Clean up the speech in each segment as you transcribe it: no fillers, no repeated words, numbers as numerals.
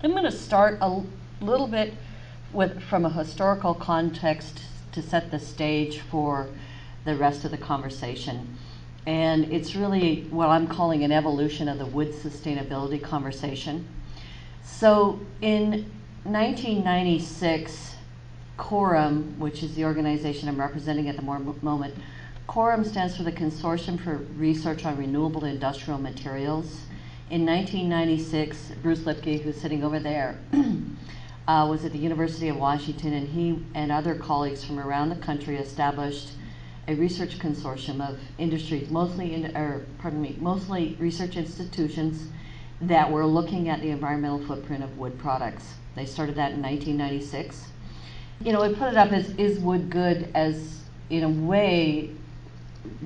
I'm going to start a little bit from a historical context to set the stage for the rest of the conversation. And it's really what I'm calling an evolution of the wood sustainability conversation. So in 1996, Quorum, which is the organization I'm representing at the moment, Quorum stands for the Consortium for Research on Renewable Industrial Materials. In 1996, Bruce Lipke, who's sitting over there, was at the University of Washington, and he and other colleagues from around the country established a research consortium of industry, mostly research institutions that were looking at the environmental footprint of wood products. They started that in 1996. You know, we put it up as, is wood good, as in a way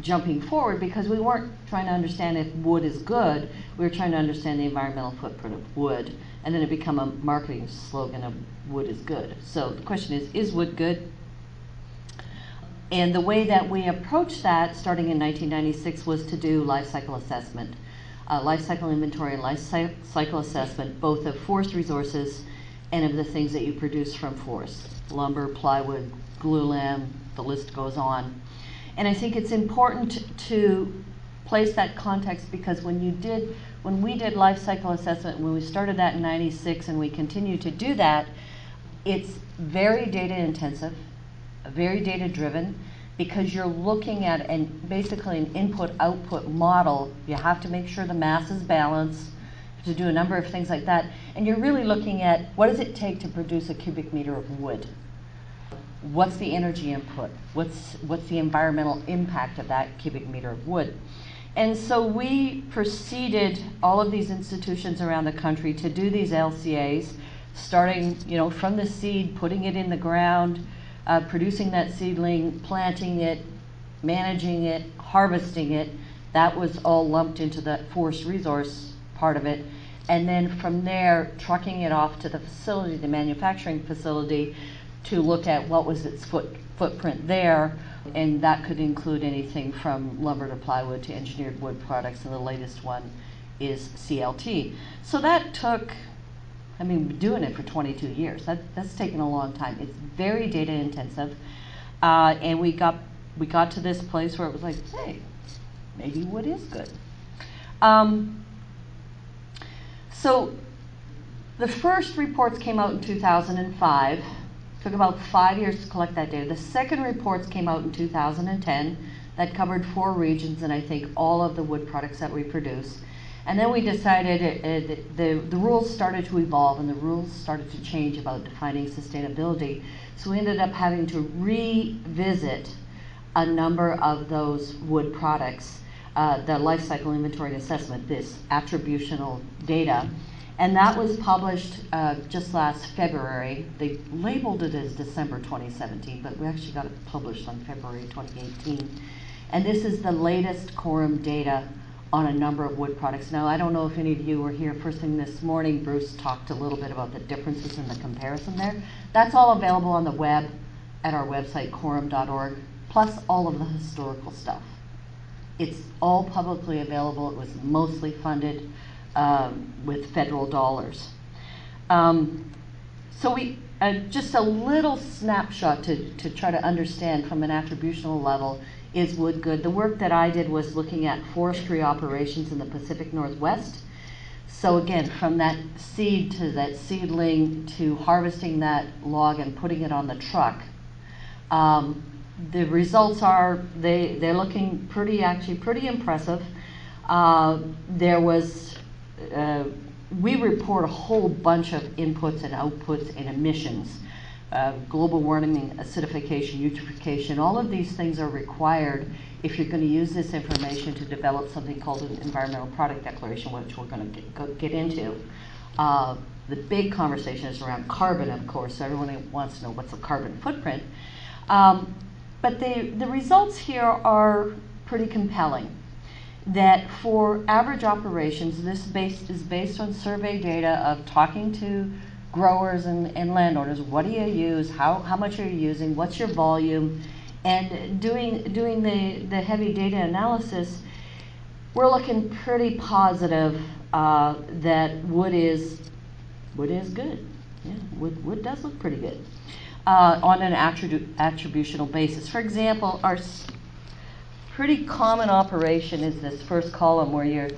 jumping forward, because we weren't trying to understand if wood is good, we were trying to understand the environmental footprint of wood, and then it became a marketing slogan of wood is good. So the question is wood good? And the way that we approached that, starting in 1996, was to do life cycle assessment, life cycle inventory and life cycle assessment, both of forest resources and of the things that you produce from forest, lumber, plywood, glulam, the list goes on. And I think it's important to place that context, because when we did life cycle assessment, when we started that in 96 and we continue to do that, it's very data intensive, very data driven, because you're looking at basically an input-output model. You have to make sure the mass is balanced, to do a number of things like that. And you're really looking at what does it take to produce a cubic meter of wood? What's the energy input? What's the environmental impact of that cubic meter of wood? And so we proceeded, all of these institutions around the country, to do these LCAs, starting, you know, from the seed, putting it in the ground, producing that seedling, planting it, managing it, harvesting it. That was all lumped into the forest resource part of it. And then from there, trucking it off to the facility, the manufacturing facility, to look at what was its footprint there, and that could include anything from lumber to plywood to engineered wood products, and the latest one is CLT. So that took, I mean, we've been doing it for 22 years. That's taken a long time. It's very data intensive, and we got to this place where it was like, hey, maybe wood is good. So the first reports came out in 2005. Took about 5 years to collect that data. The second reports came out in 2010 that covered 4 regions, and I think all of the wood products that we produce. And then we decided the rules started to evolve, and the rules started to change about defining sustainability. So we ended up having to revisit a number of those wood products, the life cycle inventory and assessment, this attributional data. And that was published just last February. They labeled it as December 2017, but we actually got it published on February 2018. And this is the latest Quorum data on a number of wood products. Now, I don't know if any of you were here first thing this morning. Bruce talked a little bit about the differences in the comparison there. That's all available on the web at our website, quorum.org, plus all of the historical stuff. It's all publicly available. It was mostly funded with federal dollars. So we, just a little snapshot to try to understand from an attributional level, is wood good? The work that I did was looking at forestry operations in the Pacific Northwest. So again, from that seed to that seedling to harvesting that log and putting it on the truck, the results are, they're looking actually pretty impressive. There was, we report a whole bunch of inputs and outputs and emissions. Global warming, acidification, eutrophication, all of these things are required if you're going to use this information to develop something called an environmental product declaration, which we're going to get into. The big conversation is around carbon, of course. So everyone wants to know what's the carbon footprint. But the results here are pretty compelling. That for average operations, this is based on survey data of talking to growers and landowners. What do you use? How much are you using? What's your volume? And doing the heavy data analysis, we're looking pretty positive that wood is Wood is good. Yeah, wood does look pretty good on an attributional basis. For example, our pretty common operation is this first column where you're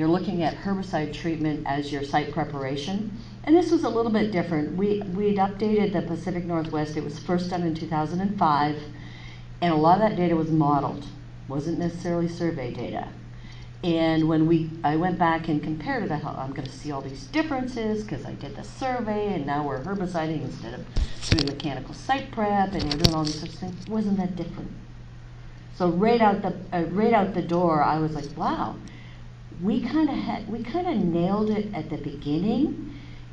looking at herbicide treatment as your site preparation. And this was a little bit different. We'd updated the Pacific Northwest. It was first done in 2005, and a lot of that data was modeled, wasn't necessarily survey data. And when I went back and compared it, I thought, I'm going to see all these differences because I did the survey, and now we're herbiciding instead of doing mechanical site prep, and we're doing all these sorts of things. Wasn't that different? So right out the door, I was like, wow, we kind of nailed it at the beginning.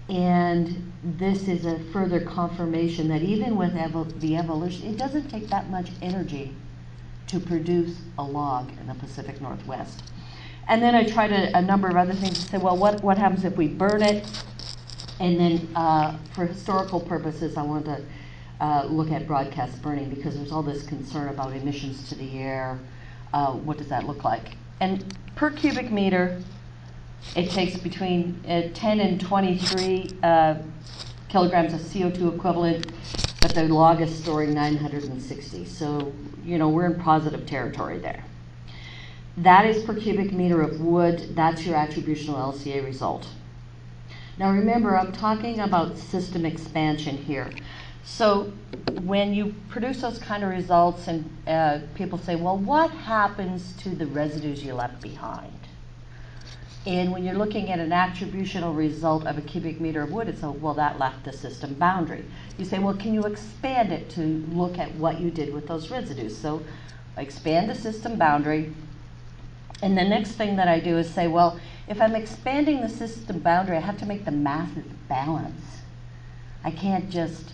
And this is a further confirmation that even with the evolution, it doesn't take that much energy to produce a log in the Pacific Northwest. And then I tried a number of other things to say, well, what happens if we burn it? And then for historical purposes, I wanted to look at broadcast burning because there's all this concern about emissions to the air. What does that look like? And per cubic meter, it takes between 10 and 23 kilograms of CO2 equivalent, but the log is storing 960. So, we're in positive territory there. That is per cubic meter of wood. That's your attributional LCA result. Now remember, I'm talking about system expansion here. So when you produce those kind of results and people say, well, what happens to the residues you left behind? And when you're looking at an attributional result of a cubic meter of wood, it's well, that left the system boundary. You say, well, can you expand it to look at what you did with those residues? So I expand the system boundary. And the next thing that I do is say, well, if I'm expanding the system boundary, I have to make the masses balance. I can't just,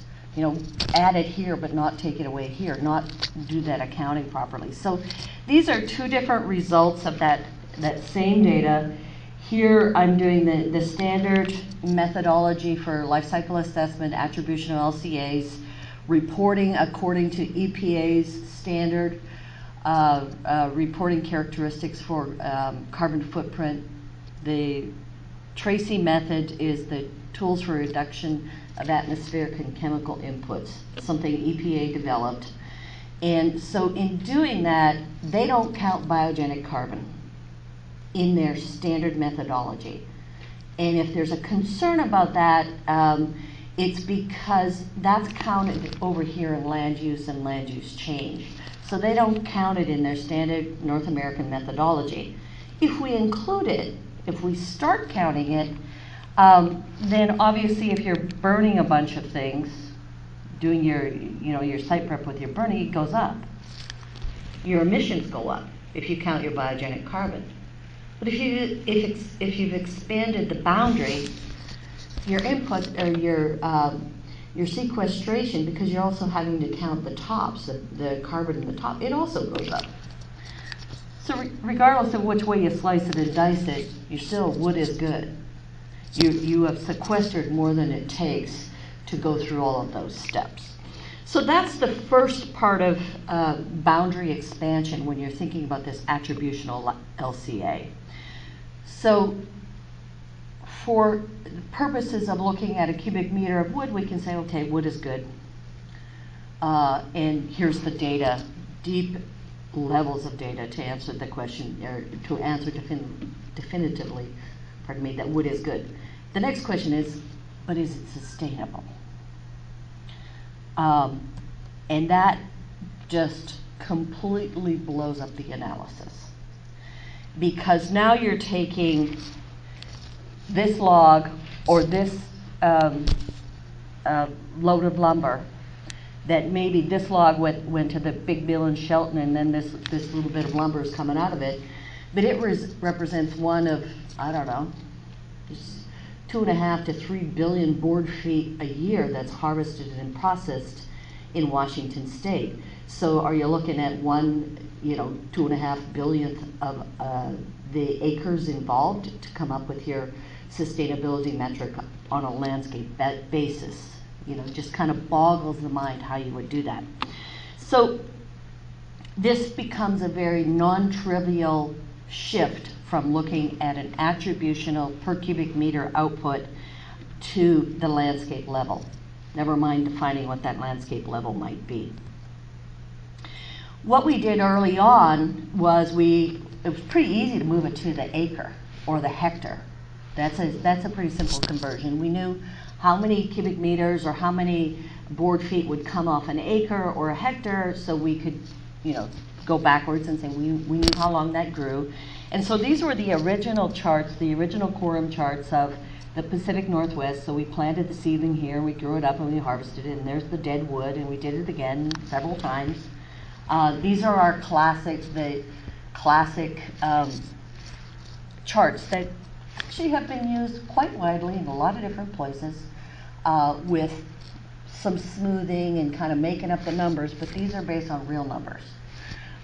add it here but not take it away here, not do that accounting properly. So these are two different results of that same data. Here I'm doing the standard methodology for life cycle assessment, attributional LCAs, reporting according to EPA's standard reporting characteristics for carbon footprint. The Tracy method is the tools for reduction of atmospheric and chemical inputs, something EPA developed. And so in doing that, they don't count biogenic carbon in their standard methodology. And if there's a concern about that, it's because that's counted over here in land use and land use change. So they don't count it in their standard North American methodology. If we include it, if we start counting it, then obviously if you're burning a bunch of things, doing your site prep with your burning, it goes up. Your emissions go up if you count your biogenic carbon. But if you've expanded the boundary, your input or your sequestration, because you're also having to count the tops, the carbon in the top, it also goes up. So regardless of which way you slice it and dice it, wood is good. You have sequestered more than it takes to go through all of those steps. So that's the first part of boundary expansion when you're thinking about this attributional LCA. So for the purposes of looking at a cubic meter of wood, we can say, okay, wood is good. And here's the data, deep levels of data to answer the question, or to answer definitively, that wood is good. The next question is, but is it sustainable? And that just completely blows up the analysis. Because now you're taking this log or this load of lumber, that maybe this log went to the big mill in Shelton, and then this little bit of lumber is coming out of it. But it represents one of, I don't know, 2.5 to 3 billion board feet a year that's harvested and processed in Washington State. So are you looking at 2.5 billionth of the acres involved to come up with your sustainability metric on a landscape basis? Just kind of boggles the mind how you would do that. So this becomes a very non-trivial shift from looking at an attributional per cubic meter output to the landscape level. Never mind defining what that landscape level might be. What we did early on was it was pretty easy to move it to the acre or the hectare. That's a pretty simple conversion. We knew how many cubic meters or how many board feet would come off an acre or a hectare, so we could, go backwards and say we knew how long that grew. And so these were the original charts, the original quorum charts of the Pacific Northwest. So we planted the seedling here, we grew it up and we harvested it, and there's the dead wood, and we did it again several times. These are our classic charts that actually have been used quite widely in a lot of different places with some smoothing and kind of making up the numbers, but these are based on real numbers.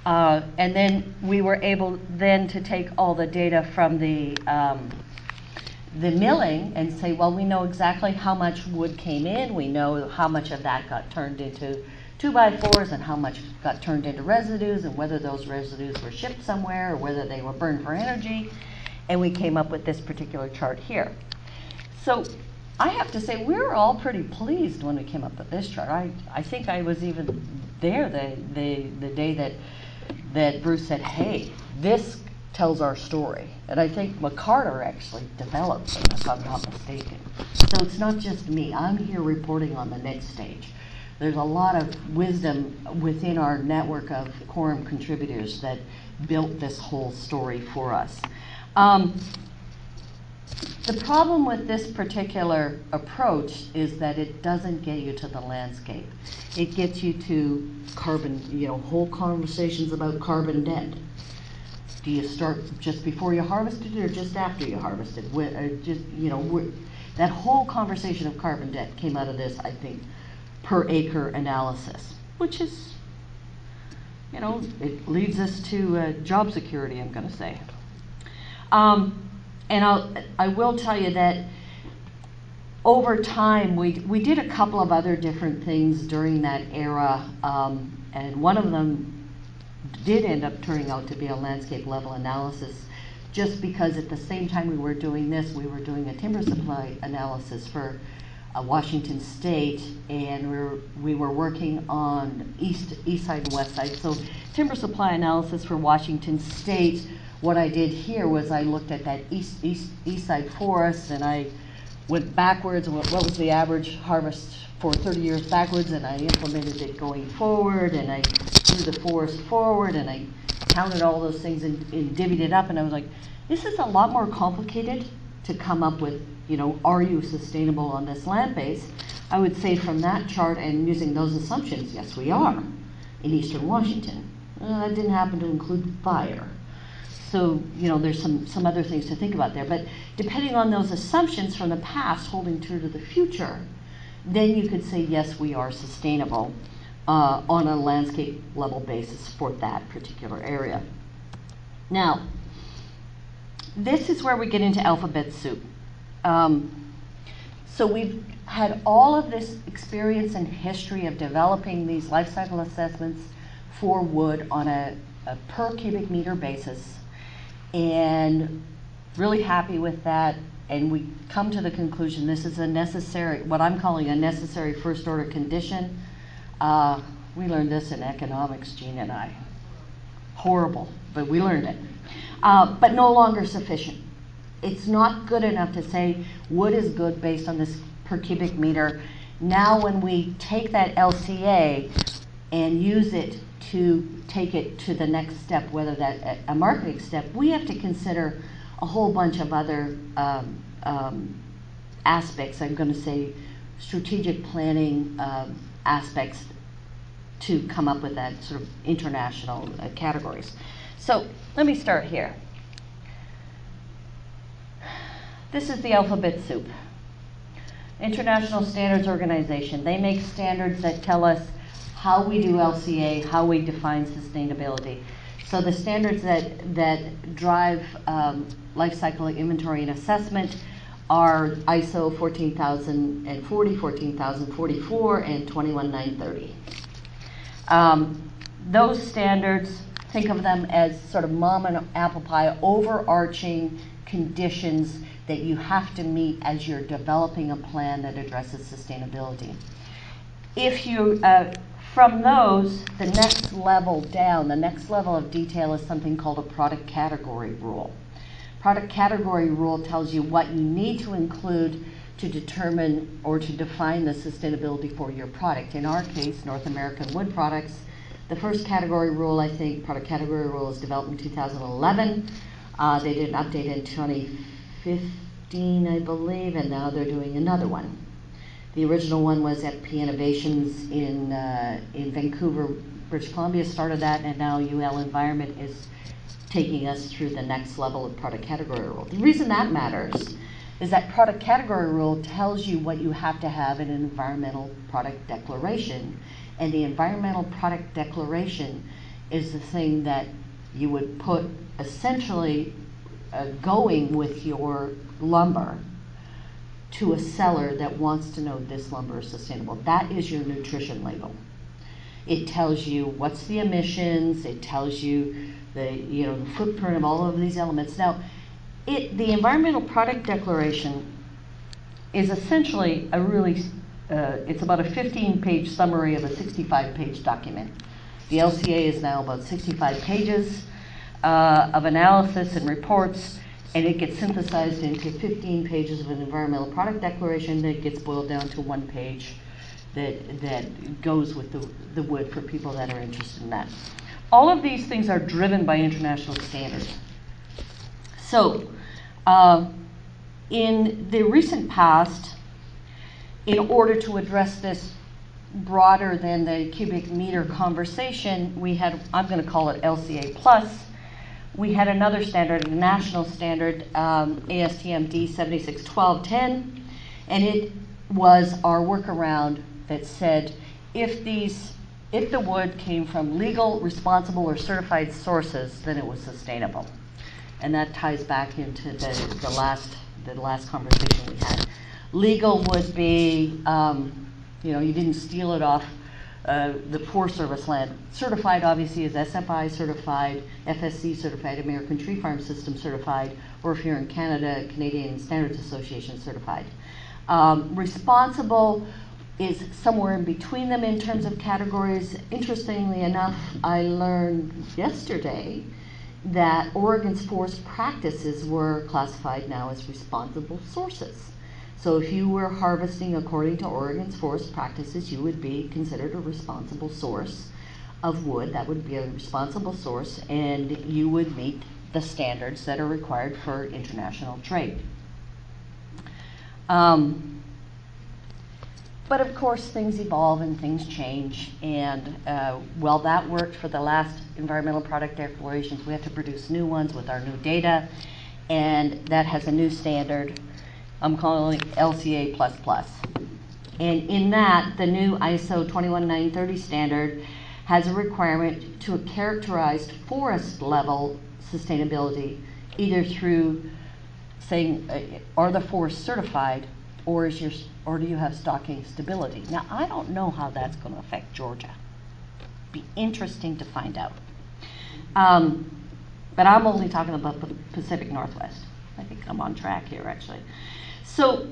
And then we were able then to take all the data from the milling and say, well, we know exactly how much wood came in, we know how much of that got turned into 2x4s and how much got turned into residues, and whether those residues were shipped somewhere or whether they were burned for energy, and we came up with this particular chart here. So I have to say we were all pretty pleased when we came up with this chart. I think I was even there the day that Bruce said, hey, this tells our story. And I think McCarter actually developed it, if I'm not mistaken. So it's not just me. I'm here reporting on the next stage. There's a lot of wisdom within our network of quorum contributors that built this whole story for us. The problem with this particular approach is that it doesn't get you to the landscape. It gets you to carbon, whole conversations about carbon debt. Do you start just before you harvested it or just after you harvested? That whole conversation of carbon debt came out of this, I think, per acre analysis, which is, it leads us to job security, I'm going to say. And I will tell you that over time, we did a couple of other different things during that era, and one of them did end up turning out to be a landscape level analysis, just because at the same time we were doing this, we were doing a timber supply analysis for Washington State, and we were working on east side and west side. So timber supply analysis for Washington State, what I did here was I looked at that east side forest, and I went backwards and what was the average harvest for 30 years backwards, and I implemented it going forward, and I drew the forest forward, and I counted all those things and divvied it up, and I was like, this is a lot more complicated to come up with, are you sustainable on this land base? I would say from that chart and using those assumptions, yes, we are in eastern Washington. That didn't happen to include fire. So, there's some other things to think about there. But depending on those assumptions from the past holding true to the future, then you could say, yes, we are sustainable on a landscape level basis for that particular area. Now, this is where we get into alphabet soup. So we've had all of this experience and history of developing these life cycle assessments for wood on a per cubic meter basis, and really happy with that. And we come to the conclusion this is a necessary, what I'm calling a necessary first order condition. We learned this in economics, Gene and I. Horrible, but we learned it. But no longer sufficient. It's not good enough to say wood is good based on this per cubic meter. Now when we take that LCA and use it to take it to the next step, whether that a marketing step, we have to consider a whole bunch of other aspects. I'm going to say strategic planning aspects to come up with that sort of international categories. So let me start here. This is the alphabet soup. International Standards Organization. They make standards that tell us how we do LCA, how we define sustainability. So the standards that drive life cycle inventory and assessment are ISO 14040, 14044, and 21930. Those standards think of them as sort of mom and apple pie, overarching conditions that you have to meet as you're developing a plan that addresses sustainability. If you, from those, the next level down, the next level of detail is something called a product category rule. Product category rule tells you what you need to include to determine or to define the sustainability for your product. In our case, North American wood products, the first category rule, I think, product category rule, was developed in 2011. They did an update in 2015, I believe, and now they're doing another one. The original one was at P Innovations in Vancouver, British Columbia, started that, and now UL Environment is taking us through the next level of product category rule. The reason that matters is that product category rule tells you what you have to have in an environmental product declaration, and the environmental product declaration is the thing that you would put essentially going with your lumber to a seller that wants to know this lumber is sustainable. That is your nutrition label. It tells you what's the emissions, it tells you the footprint of all of these elements. Now, the environmental product declaration is essentially a really, it's about a 15-page summary of a 65-page document. The LCA is now about 65 pages of analysis and reports, and it gets synthesized into 15 pages of an environmental product declaration that gets boiled down to one page that goes with the wood for people that are interested in that. All of these things are driven by international standards. So, in the recent past, in order to address this broader than the cubic meter conversation, we had, I'm going to call it LCA Plus, we had another standard, a national standard, ASTM D761210, and it was our workaround that said if the wood came from legal, responsible, or certified sources, then it was sustainable. And that ties back into the last conversation we had. Legal would be, you didn't steal it off the Forest Service land. Certified, obviously, is SFI certified, FSC certified, American Tree Farm System certified, or if you're in Canada, Canadian Standards Association certified. Responsible is somewhere in between them in terms of categories. Interestingly enough, I learned yesterday that Oregon's forest practices were classified now as responsible sources. So if you were harvesting according to Oregon's forest practices, you would be considered a responsible source of wood. That would be a responsible source, and you would meet the standards that are required for international trade. But of course, things evolve and things change, and while that worked for the last environmental product declarations, we have to produce new ones with our new data, and that has a new standard. I'm calling it LCA++. And in that, the new ISO 21930 standard has a requirement to characterize forest level sustainability, either through saying, are the forests certified, or do you have stocking stability? Now, I don't know how that's going to affect Georgia. Be interesting to find out. But I'm only talking about the Pacific Northwest. I think I'm on track here, actually. So,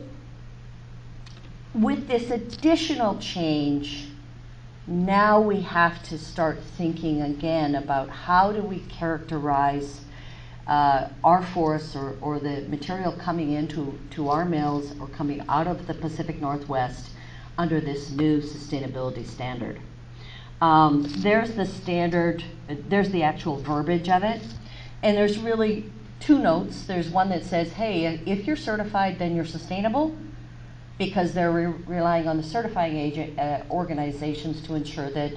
with this additional change, now we have to start thinking again about how do we characterize our forests or the material coming into our mills or coming out of the Pacific Northwest under this new sustainability standard. There's the standard, there's the actual verbiage of it, and there's really two notes. There's one that says, hey, if you're certified, then you're sustainable, because they're relying on the certifying agent organizations to ensure that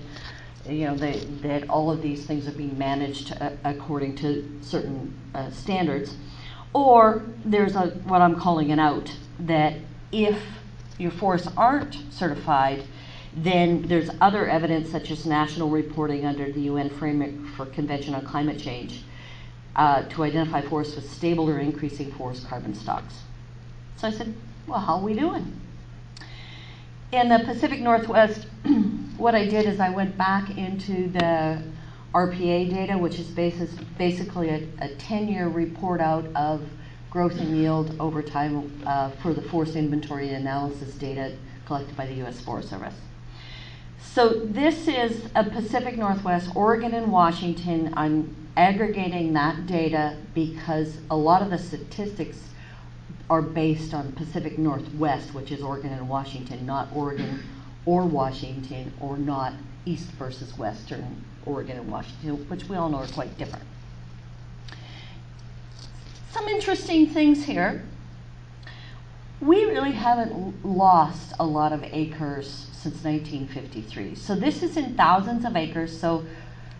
that all of these things are being managed according to certain standards. Or there's what I'm calling an out, that if your forests aren't certified, then there's other evidence such as national reporting under the UN Framework for Convention on Climate Change to identify forests with stable or increasing forest carbon stocks. So I said, well, how are we doing? In the Pacific Northwest, what I did is I went back into RPA data, which is basically a 10-year report out of growth and yield over time for the forest inventory analysis data collected by the U.S. Forest Service. So this is a Pacific Northwest, Oregon and Washington. I'm aggregating that data because a lot of the statistics are based on Pacific Northwest, which is Oregon and Washington, not Oregon or Washington, or not East versus Western Oregon and Washington, which we all know are quite different. Some interesting things here. We really haven't lost a lot of acres since 1953. So this is in thousands of acres. So,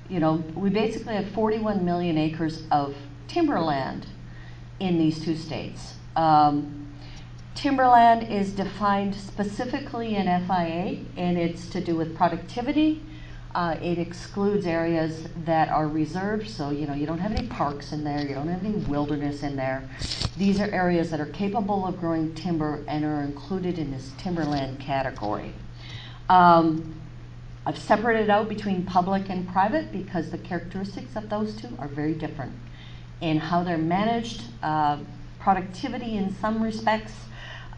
you know, we basically have 41 million acres of timberland in these two states. Timberland is defined specifically in FIA, and it's to do with productivity. It excludes areas that are reserved, so you know you don't have any parks in there, you don't have any wilderness in there. These are areas that are capable of growing timber and are included in this timberland category. I've separated out between public and private because the characteristics of those two are very different in how they're managed, productivity in some respects,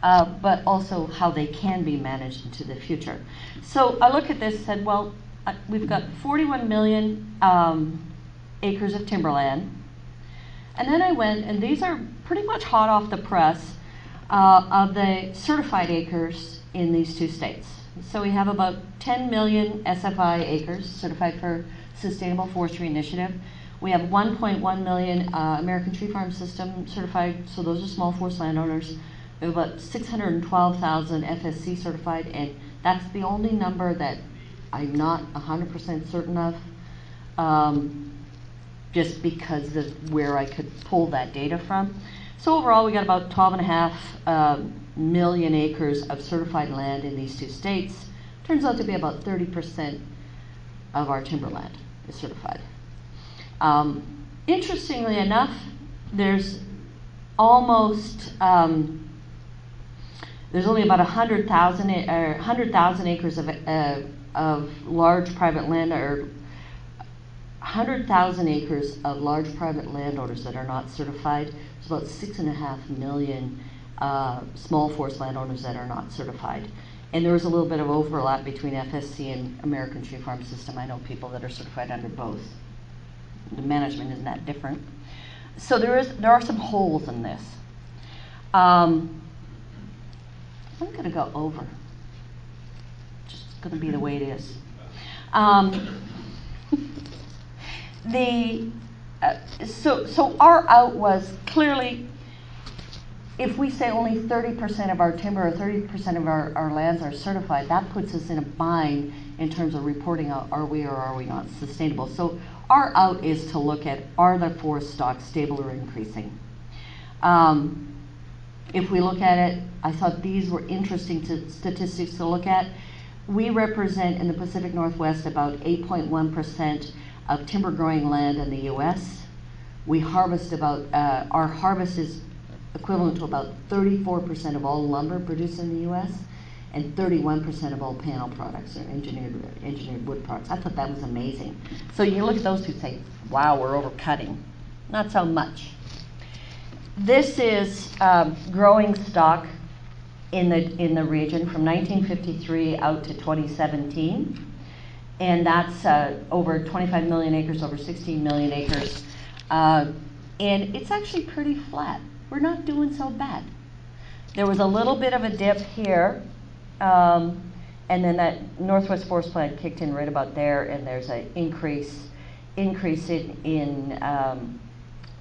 but also how they can be managed into the future. So I look at this and said, well, we've got 41 million acres of timberland. And then I went, and these are pretty much hot off the press, of the certified acres in these two states. So we have about 10 million SFI acres, Certified for Sustainable Forestry Initiative. We have 1.1 million American Tree Farm System certified, so those are small forest landowners. We have about 612,000 FSC certified, and that's the only number that I'm not 100% certain of, just because of where I could pull that data from. So overall, we got about 12.5 million acres of certified land in these two states. Turns out to be about 30% of our timberland is certified. Interestingly enough, there's almost there's only about 100,000 acres of large private land, or 100,000 acres of large private landowners that are not certified. There's about 6.5 million small forest landowners that are not certified. And there is a little bit of overlap between FSC and American Tree Farm System. I know people that are certified under both. The management isn't that different. So there are some holes in this. I'm going to go over. Just going to be the way it is. So our out was clearly, if we say only 30% of our timber or 30% of our lands are certified, that puts us in a bind in terms of reporting out, are we or are we not sustainable. So our out is to look at, are the forest stocks stable or increasing? If we look at it, I thought these were interesting statistics to look at. We represent in the Pacific Northwest about 8.1% of timber growing land in the U.S. We harvest about, our harvest is equivalent to about 34% of all lumber produced in the U.S. and 31% of all panel products or engineered wood products. I thought that was amazing. So you look at those two and say, wow, we're overcutting. Not so much. This is growing stock in the region from 1953 out to 2017. And that's over 25 million acres, over 16 million acres. And it's actually pretty flat. We're not doing so bad. There was a little bit of a dip here, and then that Northwest Forest Plan kicked in right about there, and there's an increase in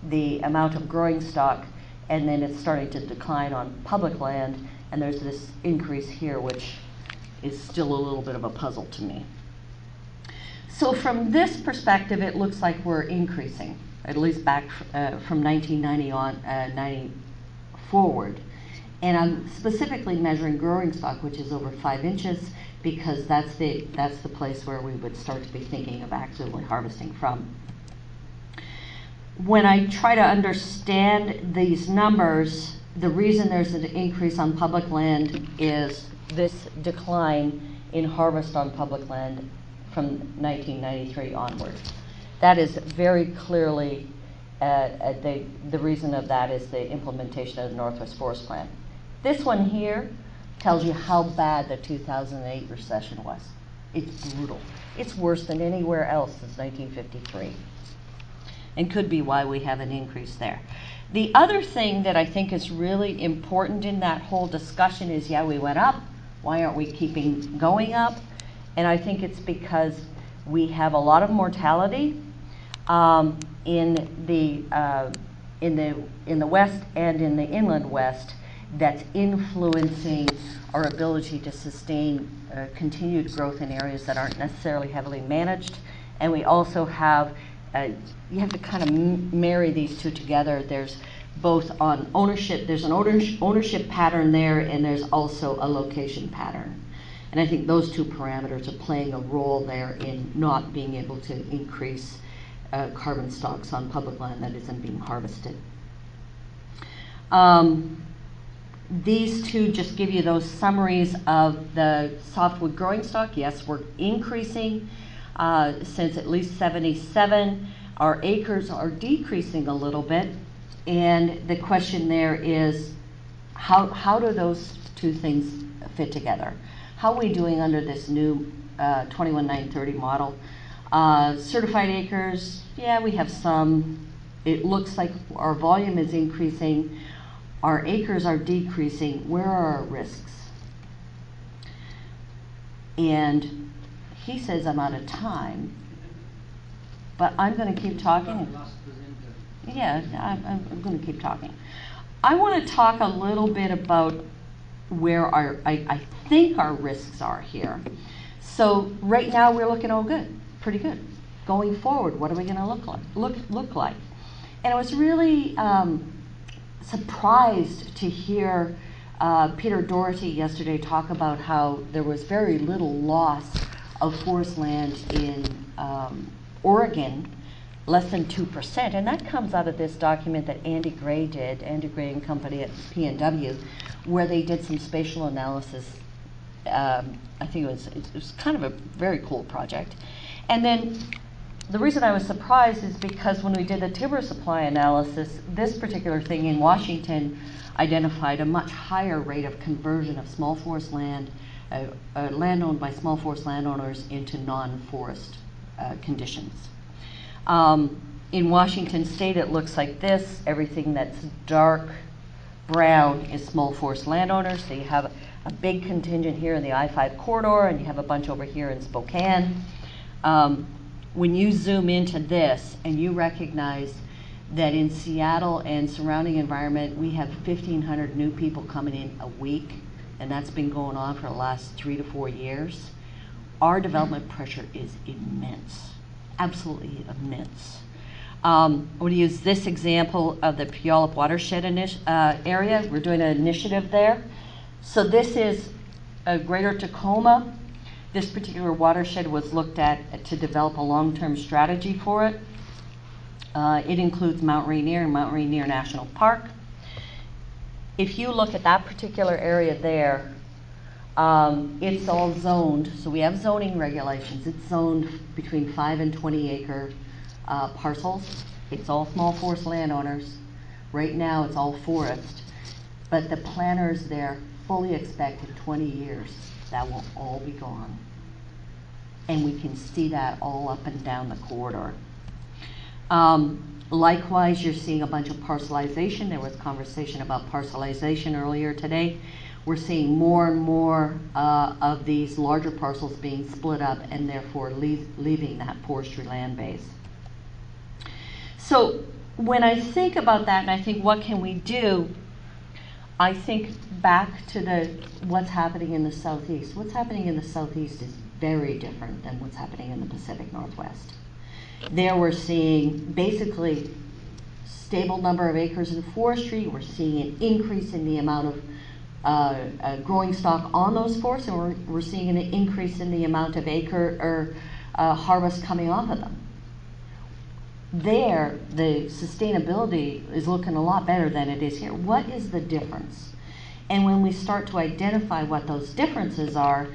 the amount of growing stock, and then it's starting to decline on public land, and there's this increase here, which is still a little bit of a puzzle to me. So from this perspective, it looks like we're increasing, at least back from 1990 on, 90 forward. And I'm specifically measuring growing stock, which is over 5 inches, because that's the place where we would start to be thinking of actively harvesting from. When I try to understand these numbers, the reason there's an increase on public land is this decline in harvest on public land from 1993 onward. That is very clearly, the reason of that is the implementation of the Northwest Forest Plan. This one here tells you how bad the 2008 recession was. It's brutal. It's worse than anywhere else since 1953. And could be why we have an increase there. The other thing that I think is really important in that whole discussion is, yeah, we went up. Why aren't we keeping going up? And I think it's because we have a lot of mortality in the West and in the inland West that's influencing our ability to sustain continued growth in areas that aren't necessarily heavily managed. And we also have, you have to kind of marry these two together. There's both on ownership, there's an ownership pattern there, and there's also a location pattern. And I think those two parameters are playing a role there in not being able to increase carbon stocks on public land that isn't being harvested. These two just give you those summaries of the softwood growing stock. Yes, we're increasing since at least 77. Our acres are decreasing a little bit. And the question there is, how do those two things fit together? How are we doing under this new 21-9-30 model? Certified acres, yeah, we have some. It looks like our volume is increasing. Our acres are decreasing. Where are our risks? And he says I'm out of time, but I'm going to keep talking. Yeah, I'm going to keep talking. I want to talk a little bit about where I think our risks are here. So right now we're looking all good, pretty good. Going forward, what are we going to look like? And I was really surprised to hear Peter Doherty yesterday talk about how there was very little loss of forest land in Oregon, less than 2%, and that comes out of this document that Andy Gray did, Andy Gray and Company at PNW, where they did some spatial analysis. I think it was kind of a very cool project. And then the reason I was surprised is because when we did the timber supply analysis, this particular thing in Washington identified a much higher rate of conversion of small forest land, land owned by small forest landowners, into non-forest conditions. In Washington State, it looks like this. Everything that's dark brown is small forest landowners. So you have a big contingent here in the I-5 corridor, and you have a bunch over here in Spokane. When you zoom into this and you recognize that in Seattle and surrounding environment, we have 1,500 new people coming in a week, and that's been going on for the last 3 to 4 years, our development pressure is immense. Absolutely immense. I'm going to use this example of the Puyallup watershed area. We're doing an initiative there. So this is Greater Tacoma. This particular watershed was looked at to develop a long-term strategy for it. It includes Mount Rainier and Mount Rainier National Park. If you look at that particular area there, it's all zoned, so we have zoning regulations. It's zoned between 5 and 20 acre parcels. It's all small forest landowners. Right now it's all forest, but the planners there fully expect in 20 years that will all be gone. And we can see that all up and down the corridor. Likewise, you're seeing a bunch of parcelization. There was conversation about parcelization earlier today. We're seeing more and more of these larger parcels being split up and therefore leaving that forestry land base. So when I think about that and I think what can we do, I think back to what's happening in the Southeast. What's happening in the Southeast is very different than what's happening in the Pacific Northwest. There we're seeing basically stable number of acres in forestry. We're seeing an increase in the amount of growing stock on those forests, and we're seeing an increase in the amount of acre or harvest coming off of them. There, the sustainability is looking a lot better than it is here. What is the difference? And when we start to identify what those differences are,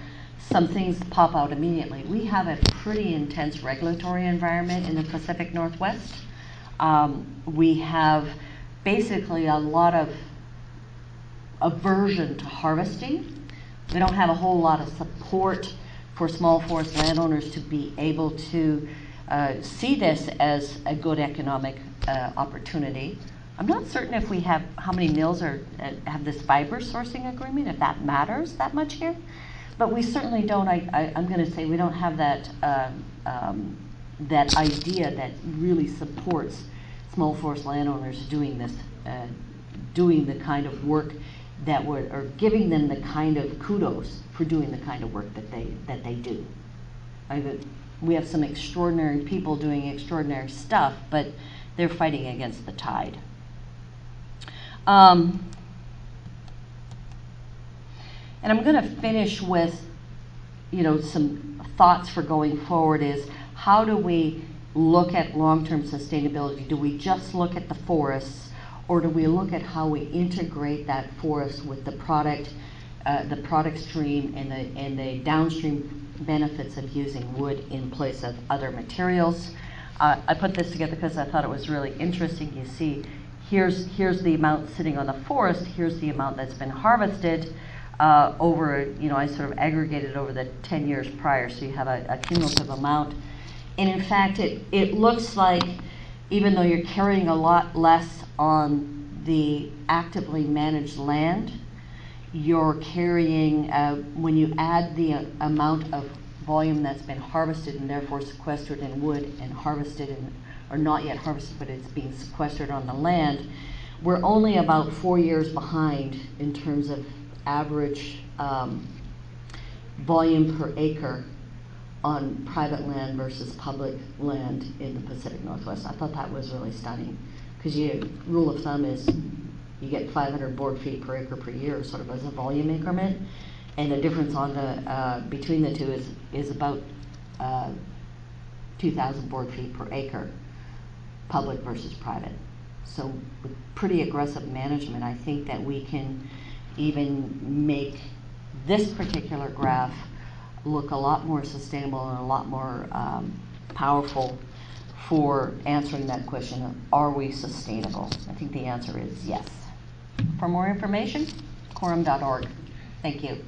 some things pop out immediately. We have a pretty intense regulatory environment in the Pacific Northwest. We have basically a lot of aversion to harvesting. We don't have a whole lot of support for small forest landowners to be able to see this as a good economic opportunity. I'm not certain if we have how many mills have this fiber sourcing agreement, if that matters that much here. But we certainly don't. I'm going to say we don't have that that idea that really supports small forest landowners doing this, doing the kind of work that would, or giving them the kind of kudos for doing the kind of work that they do. We have some extraordinary people doing extraordinary stuff, but they're fighting against the tide. And I'm going to finish with, some thoughts for going forward is how do we look at long-term sustainability? Do we just look at the forests, or do we look at how we integrate that forest with the product stream and the downstream benefits of using wood in place of other materials? I put this together because I thought it was really interesting. You see, here's the amount sitting on the forest. Here's the amount that's been harvested over. I sort of aggregated over the 10 years prior, so you have a cumulative amount. And in fact, it looks like even though you're carrying a lot less on the actively managed land, you're carrying, when you add the amount of volume that's been harvested and therefore sequestered in wood and harvested or not yet harvested, but it's being sequestered on the land, we're only about 4 years behind in terms of average volume per acre on private land versus public land in the Pacific Northwest. I thought that was really stunning, because rule of thumb is you get 500 board feet per acre per year, sort of as a volume increment, and the difference on the between the two is about 2,000 board feet per acre, public versus private. So with pretty aggressive management, I think that we can even make this particular graph look a lot more sustainable and a lot more powerful for answering that question of, are we sustainable? I think the answer is yes. For more information, quorum.org. Thank you.